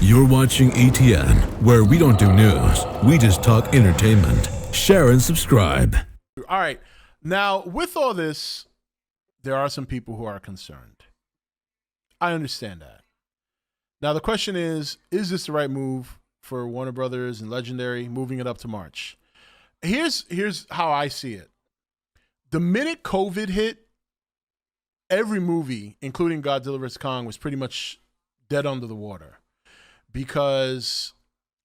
You're watching E.T.N, where we don't do news, we just talk entertainment. Share and subscribe. All right. Now, with all this, there are some people who are concerned. I understand that. Now, the question is this the right move for Warner Brothers and Legendary, moving it up to March? Here's how I see it. The minute COVID hit, every movie, including Godzilla vs. Kong, was pretty much dead under the water. Because,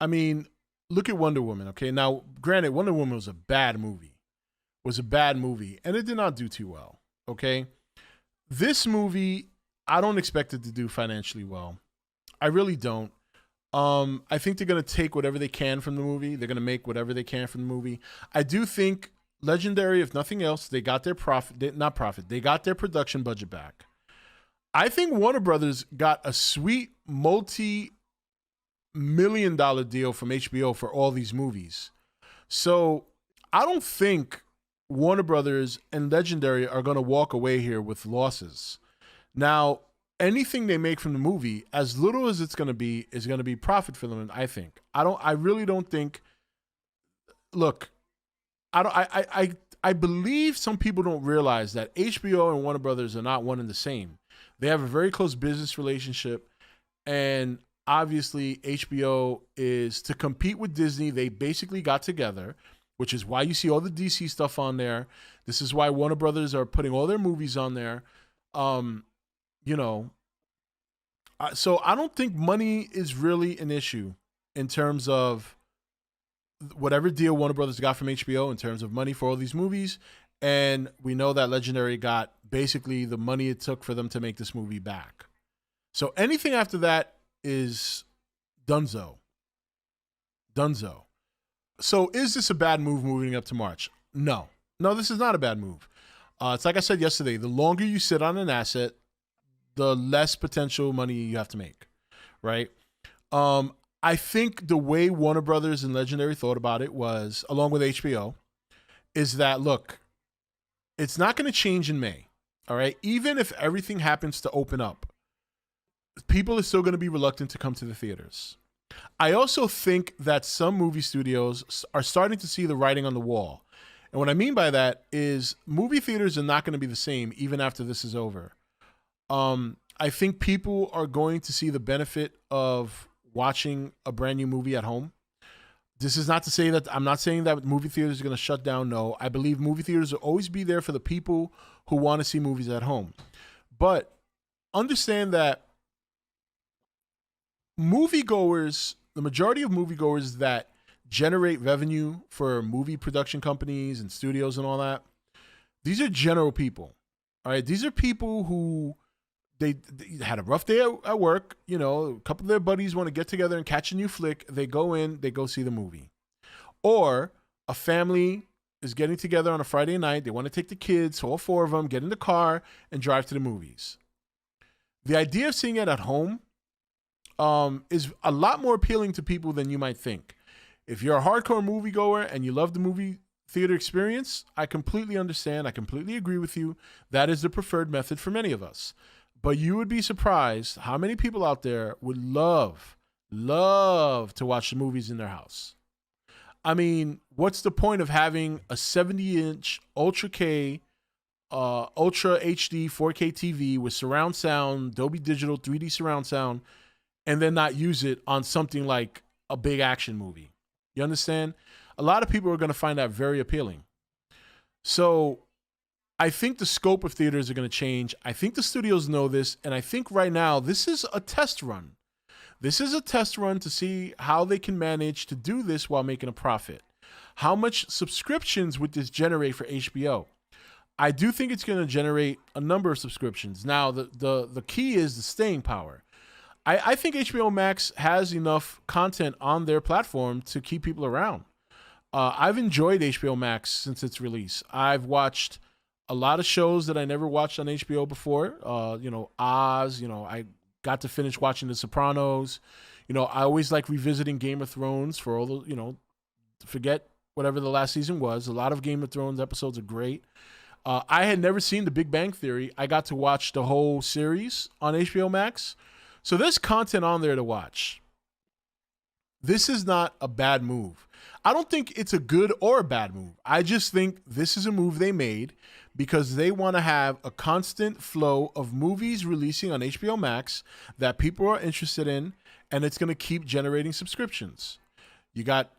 I mean, look at Wonder Woman, okay? Now, granted, Wonder Woman was a bad movie. And it did not do too well, okay? This movie, I don't expect it to do financially well. I really don't. I think they're going to take whatever they can from the movie. They're going to make whatever they can from the movie. I do think Legendary, if nothing else, they got their they got their production budget back. I think Warner Brothers got a sweet multi-million-dollar deal from HBO for all these movies. So I don't think Warner Brothers and Legendary are going to walk away here with losses. Now, anything they make from the movie, as little as it's going to be, is going to be profit for them, I think. I really don't think. Look, I believe some people don't realize that HBO and Warner Brothers are not one and the same. They have a very close business relationship, and obviously HBO is to compete with Disney. They basically got together, which is why you see all the DC stuff on there. This is why Warner Brothers are putting all their movies on there. So I don't think money is really an issue in terms of whatever deal Warner Brothers got from HBO in terms of money for all these movies. And we know that Legendary got basically the money it took for them to make this movie back. So anything after that is dunzo. So is this a bad move moving up to March? No, this is not a bad move. It's like I said yesterday, the longer you sit on an asset, the less potential money you have to make, right? I think the way Warner Brothers and Legendary thought about it was, along with HBO, is that, look, it's not going to change in May, all right? Even if everything happens to open up, people are still going to be reluctant to come to the theaters. I also think that some movie studios are starting to see the writing on the wall. And what I mean by that is movie theaters are not going to be the same even after this is over. I think people are going to see the benefit of watching a brand new movie at home. This is not to say that I'm not saying that movie theaters are going to shut down. No, I believe movie theaters will always be there for the people who want to see movies at home. But understand that moviegoers, the majority of moviegoers that generate revenue for movie production companies and studios and all that, these are general people. All right, these are people who they had a rough day at work. You know, a couple of their buddies want to get together and catch a new flick. They go in, they go see the movie. Or a family is getting together on a Friday night. They want to take the kids, all four of them, get in the car and drive to the movies. The idea of seeing it at home is a lot more appealing to people than you might think. If you're a hardcore moviegoer and you love the movie theater experience, I completely understand. I completely agree with you. That is the preferred method for many of us. But you would be surprised how many people out there would love to watch the movies in their house. I mean, what's the point of having a 70-inch Ultra HD 4K TV with surround sound, Dolby Digital 3D surround sound, and then not use it on something like a big action movie? You understand? A lot of people are going to find that very appealing. So I think the scope of theaters are going to change. I think the studios know this, and I think right now this is a test run. This is a test run to see how they can manage to do this while making a profit. How much subscriptions would this generate for HBO? I do think it's going to generate a number of subscriptions. Now, the key is the staying power. I think HBO Max has enough content on their platform to keep people around. I've enjoyed HBO Max since its release. I've watched a lot of shows that I never watched on HBO before. Oz, I got to finish watching The Sopranos. I always like revisiting Game of Thrones for all the, forget whatever the last season was. A lot of Game of Thrones episodes are great. I had never seen The Big Bang Theory. I got to watch the whole series on HBO Max. So there's content on there to watch. This is not a bad move. I don't think it's a good or a bad move. I just think this is a move they made because they want to have a constant flow of movies releasing on HBO Max that people are interested in, and it's going to keep generating subscriptions. You got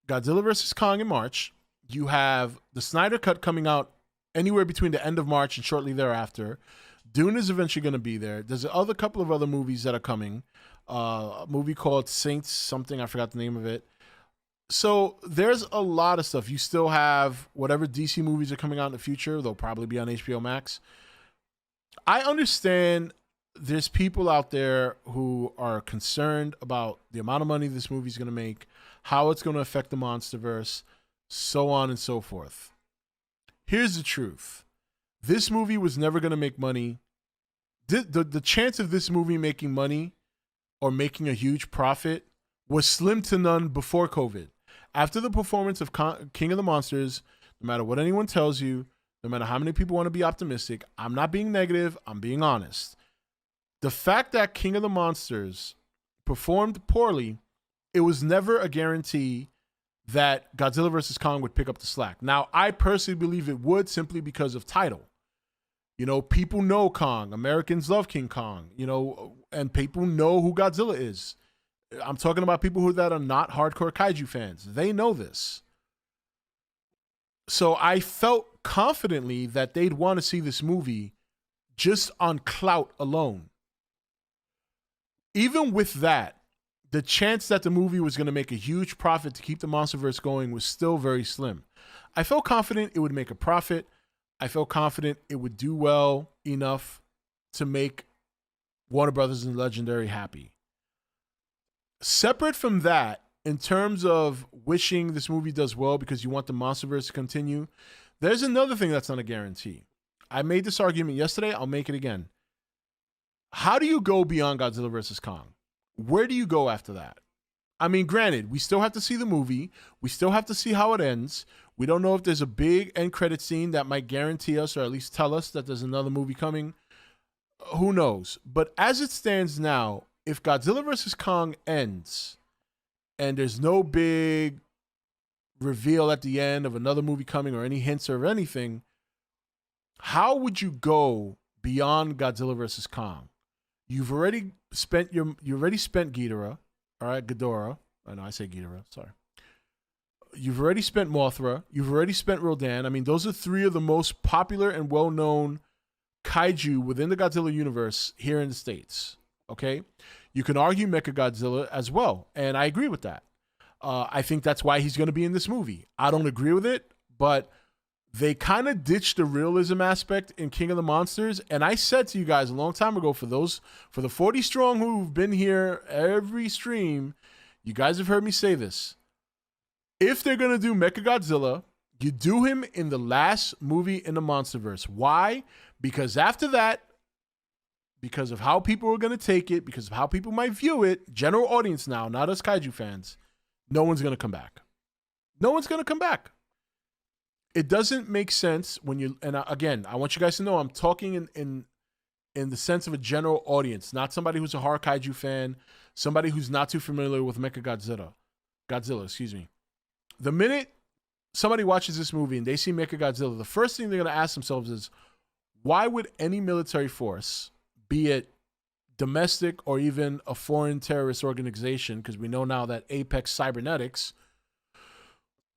Godzilla vs. Kong in March. You have the Snyder Cut coming out anywhere between the end of March and shortly thereafter. Dune is eventually going to be there. There's a couple of other movies that are coming. A movie called Saints something, I forgot the name of it. So there's a lot of stuff. You still have whatever DC movies are coming out in the future. They'll probably be on HBO Max. I understand there's people out there who are concerned about the amount of money this movie is going to make, how it's going to affect the MonsterVerse, so on and so forth. Here's the truth. This movie was never going to make money. The chance of this movie making money or making a huge profit was slim to none before COVID. After the performance of King of the Monsters, no matter what anyone tells you, no matter how many people want to be optimistic, I'm not being negative, I'm being honest. The fact that King of the Monsters performed poorly, it was never a guarantee that Godzilla vs. Kong would pick up the slack. Now, I personally believe it would simply because of title. You know, people know Kong. Americans love King Kong, you know, and people know who Godzilla is. I'm talking about people that are not hardcore kaiju fans. They know this. So I felt confidently that they'd want to see this movie just on clout alone. Even with that, the chance that the movie was going to make a huge profit to keep the MonsterVerse going was still very slim. I felt confident it would make a profit. I felt confident it would do well enough to make Warner Brothers and Legendary happy. Separate from that, in terms of wishing this movie does well because you want the MonsterVerse to continue, there's another thing that's not a guarantee. I made this argument yesterday. I'll make it again. How do you go beyond Godzilla vs. Kong? Where do you go after that? I mean, granted, we still have to see the movie. We still have to see how it ends. We don't know if there's a big end credit scene that might guarantee us or at least tell us that there's another movie coming. Who knows? But as it stands now, if Godzilla vs. Kong ends and there's no big reveal at the end of another movie coming or any hints or anything, how would you go beyond Godzilla vs. Kong? You've already spent Ghidorah, all right, Ghidorah. I know I say Ghidorah, sorry. You've already spent Mothra. You've already spent Rodan. I mean, those are three of the most popular and well-known kaiju within the Godzilla universe here in the States, okay? You can argue Mechagodzilla as well, and I agree with that. I think that's why he's going to be in this movie. I don't agree with it, but they kind of ditched the realism aspect in King of the Monsters, and I said to you guys a long time ago, for the 40 strong who've been here every stream, you guys have heard me say this. If they're going to do Mechagodzilla, you do him in the last movie in the MonsterVerse. Why? Because after that, because of how people are going to take it, because of how people might view it, general audience now, not us kaiju fans, no one's going to come back. No one's going to come back. It doesn't make sense when you, and again, I want you guys to know I'm talking in the sense of a general audience, not somebody who's a horror kaiju fan, somebody who's not too familiar with Mechagodzilla. The minute somebody watches this movie and they see Mechagodzilla, the first thing they're going to ask themselves is, why would any military force, be it domestic or even a foreign terrorist organization, because we know now that Apex Cybernetics,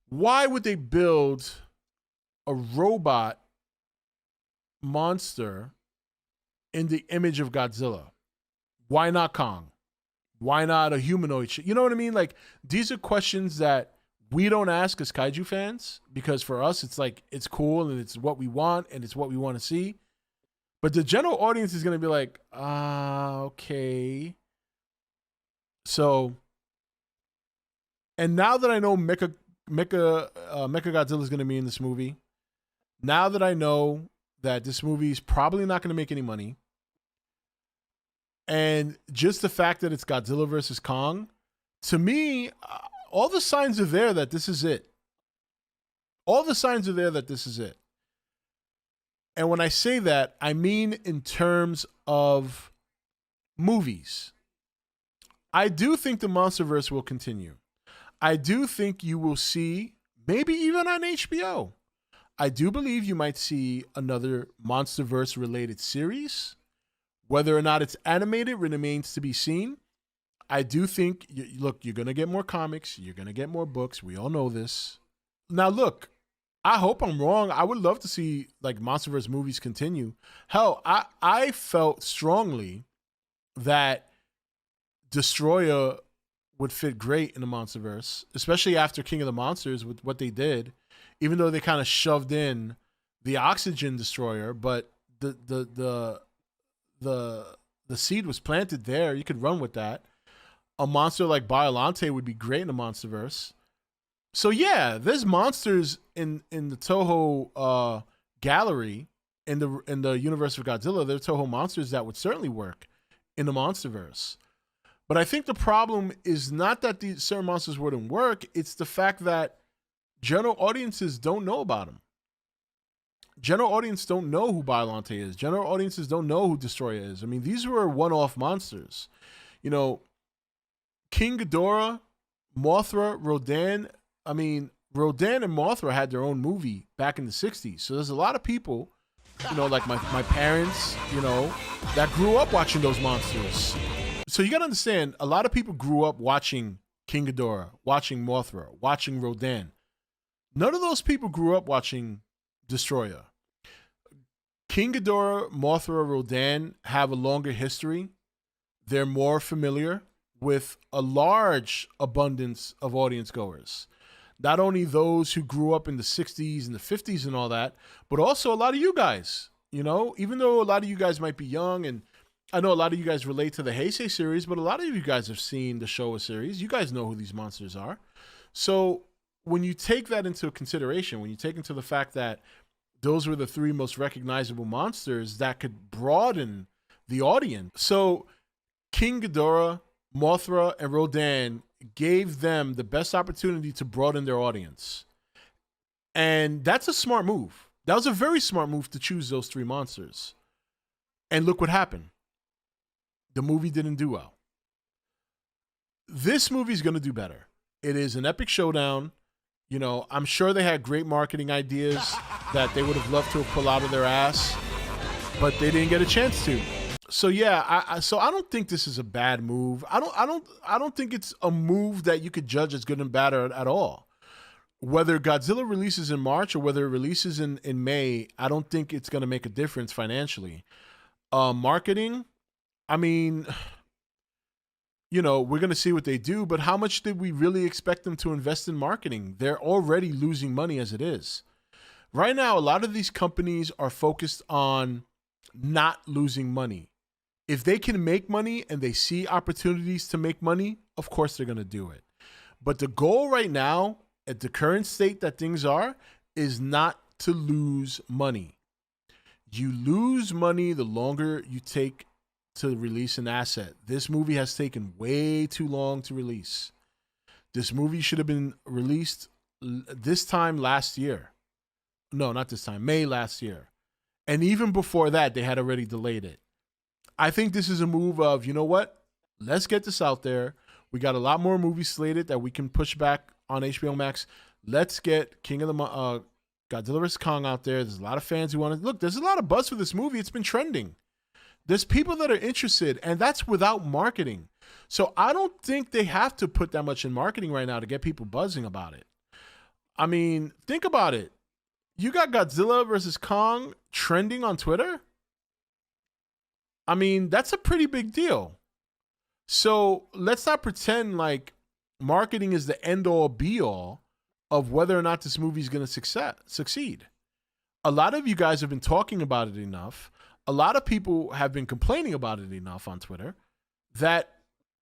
why would they build a robot monster in the image of Godzilla? Why not Kong? Why not a humanoid? You know what I mean? Like, these are questions that we don't ask as kaiju fans, because for us, it's like, it's cool and it's what we want and it's what we want to see. But the general audience is going to be like, okay. So, and now that I know Mechagodzilla is going to be in this movie, now that I know that this movie is probably not going to make any money, and just the fact that it's Godzilla versus Kong, to me, all the signs are there that this is it. All the signs are there that this is it. And when I say that, I mean in terms of movies. I do think the MonsterVerse will continue. I do think you will see, maybe even on HBO, I do believe you might see another MonsterVerse related series. Whether or not it's animated remains to be seen. I do think, look, you're going to get more comics. You're going to get more books. We all know this. Now, look, I hope I'm wrong. I would love to see like MonsterVerse movies continue. Hell, I felt strongly that Destroyer would fit great in the MonsterVerse, especially after King of the Monsters with what they did. Even though they kind of shoved in the Oxygen Destroyer, but the seed was planted there. You could run with that. A monster like Biollante would be great in the MonsterVerse. So yeah, there's monsters in the Toho gallery in the universe of Godzilla. There are Toho monsters that would certainly work in the MonsterVerse. But I think the problem is not that these certain monsters wouldn't work. It's the fact that general audiences don't know about them. General audience don't know who Biollante is. General audiences don't know who Destroyer is. I mean, these were one-off monsters. You know, King Ghidorah, Mothra, Rodan. I mean, Rodan and Mothra had their own movie back in the 60s. So there's a lot of people, you know, like my parents, you know, that grew up watching those monsters. So you got to understand, a lot of people grew up watching King Ghidorah, watching Mothra, watching Rodan. None of those people grew up watching Destroyer. King Ghidorah, Mothra, Rodan have a longer history. They're more familiar with a large abundance of audience goers. Not only those who grew up in the 60s and the 50s and all that, but also a lot of you guys. You know, even though a lot of you guys might be young, and I know a lot of you guys relate to the Heisei series, but a lot of you guys have seen the Showa series. You guys know who these monsters are. So when you take that into consideration, when you take into the fact that those were the three most recognizable monsters that could broaden the audience. So King Ghidorah, Mothra, and Rodan gave them the best opportunity to broaden their audience. And that's a smart move. That was a very smart move to choose those three monsters. And look what happened. The movie didn't do well. This movie is going to do better. It is an epic showdown. You know, I'm sure they had great marketing ideas that they would have loved to have pulled out of their ass, but they didn't get a chance to. So yeah, I don't think this is a bad move. I don't think it's a move that you could judge as good and bad at all. Whether Godzilla releases in March or whether it releases in May, I don't think it's going to make a difference financially. Marketing, I mean, you know, we're going to see what they do, but how much did we really expect them to invest in marketing? They're already losing money as it is. Right now, a lot of these companies are focused on not losing money. If they can make money and they see opportunities to make money, of course they're going to do it. But the goal right now, at the current state that things are, is not to lose money. You lose money the longer you take to release an asset. This movie has taken way too long to release. This movie should have been released this time last year. No, not this time, May last year. And even before that, they had already delayed it. I think this is a move of, you know what? Let's get this out there. We got a lot more movies slated that we can push back on HBO Max. Let's get King of the Godzilla vs. Kong out there. There's a lot of fans who want to look. There's a lot of buzz for this movie. It's been trending. There's people that are interested, and that's without marketing. So I don't think they have to put that much in marketing right now to get people buzzing about it. I mean, think about it. You got Godzilla vs. Kong trending on Twitter? I mean, that's a pretty big deal. So let's not pretend like marketing is the end-all, be-all of whether or not this movie is going to succeed. A lot of you guys have been talking about it enough. A lot of people have been complaining about it enough on Twitter that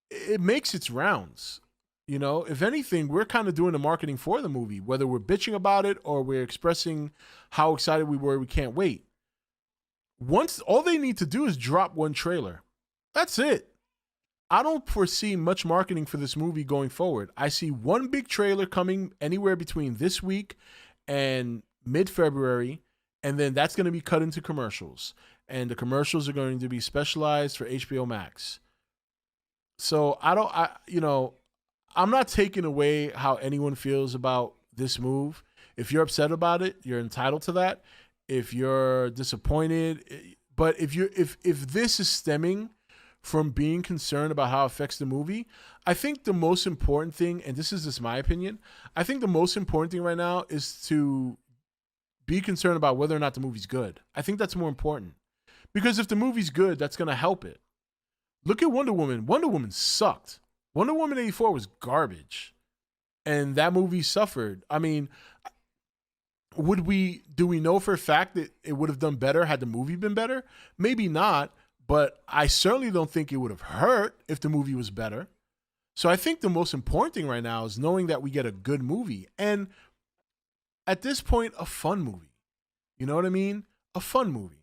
it makes its rounds. You know, if anything, we're kind of doing the marketing for the movie, whether we're bitching about it or we're expressing how excited we were, we can't wait. Once, all they need to do is drop one trailer. That's it. I don't foresee much marketing for this movie going forward. I see one big trailer coming anywhere between this week and mid-February, and then that's going to be cut into commercials. And the commercials are going to be specialized for HBO Max. So I don't, I you know, I'm not taking away how anyone feels about this move. If you're upset about it, you're entitled to that. If you're disappointed, but if this is stemming from being concerned about how it affects the movie, I think the most important thing, and this is just my opinion, I think the most important thing right now is to be concerned about whether or not the movie's good. I think that's more important. Because if the movie's good, that's going to help it. Look at Wonder Woman. Wonder Woman sucked. Wonder Woman 84 was garbage. And that movie suffered. I mean, do we know for a fact that it would have done better had the movie been better? Maybe not, but I certainly don't think it would have hurt if the movie was better. So I think the most important thing right now is knowing that we get a good movie. And at this point, a fun movie. You know what I mean? A fun movie.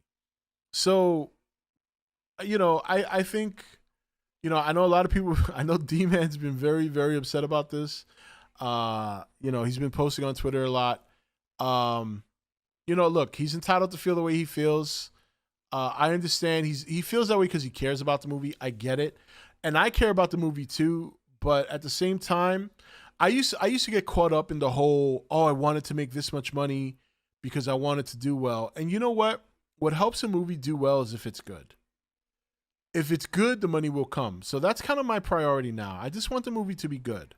So, I think, I know a lot of people, I know D-Man's been very, very upset about this. He's been posting on Twitter a lot. Look, he's entitled to feel the way he feels. I understand he feels that way because he cares about the movie. I get it. And I care about the movie too. But at the same time, I used to get caught up in the whole, I wanted to make this much money because I wanted to do well. And you know what? What helps a movie do well is if it's good. If it's good, the money will come. So that's kind of my priority now. I just want the movie to be good.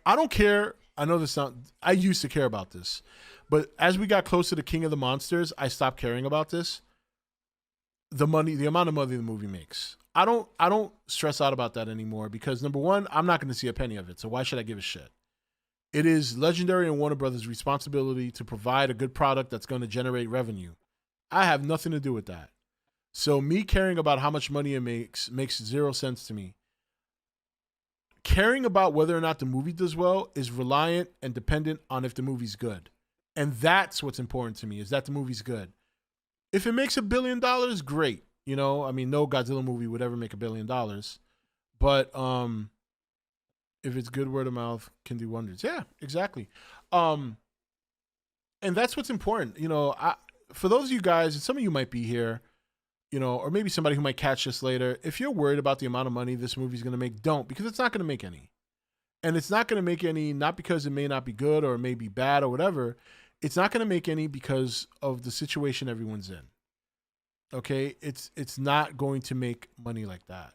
I don't care. I know I used to care about this. But as we got closer to King of the Monsters, I stopped caring about this. The amount of money the movie makes. I don't stress out about that anymore because number one, I'm not going to see a penny of it. So why should I give a shit? It is Legendary and Warner Brothers' responsibility to provide a good product that's going to generate revenue. I have nothing to do with that. So me caring about how much money it makes zero sense to me. Caring about whether or not the movie does well is reliant and dependent on if the movie's good. And that's what's important to me, is that the movie's good. If it makes $1 billion, great. No Godzilla movie would ever make $1 billion. But if it's good, word of mouth can do wonders. Yeah, exactly. And that's what's important. For those of you guys, and some of you might be here, or maybe somebody who might catch this later, if you're worried about the amount of money this movie's going to make, don't, because it's not going to make any. And it's not going to make any, not because it may not be good or it may be bad or whatever. It's not going to make any because of the situation everyone's in. Okay? It's not going to make money like that.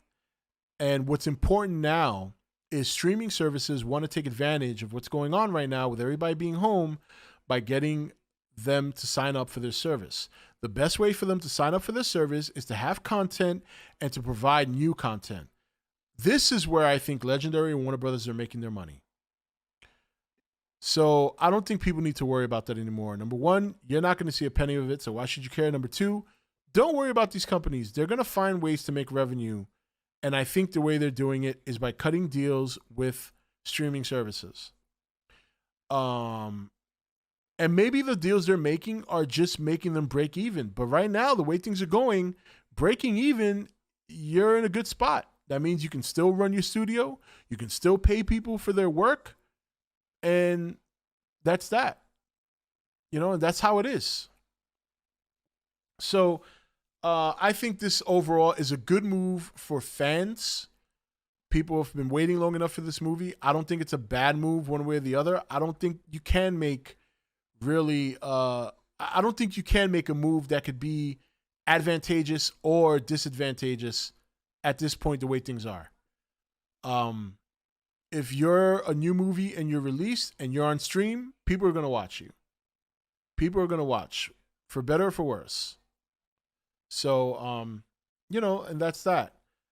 And what's important now is streaming services want to take advantage of what's going on right now with everybody being home by getting them to sign up for their service. The best way for them to sign up for their service is to have content and to provide new content. This is where I think Legendary and Warner Brothers are making their money. So I don't think people need to worry about that anymore. Number one, you're not going to see a penny of it, so why should you care? Number two, don't worry about these companies. They're going to find ways to make revenue. And I think the way they're doing it is by cutting deals with streaming services. And maybe the deals they're making are just making them break even. But right now, the way things are going, breaking even, you're in a good spot. That means you can still run your studio. You can still pay people for their work. And that's that. And that's how it is. So I think this overall is a good move for fans. People have been waiting long enough for this movie. I don't think it's a bad move one way or the other. I don't think you can make I don't think you can make a move that could be advantageous or disadvantageous at this point, the way things are. If you're a new movie and you're released and you're on stream, people are going to watch you. People are going to watch, for better or for worse. So, and that's that.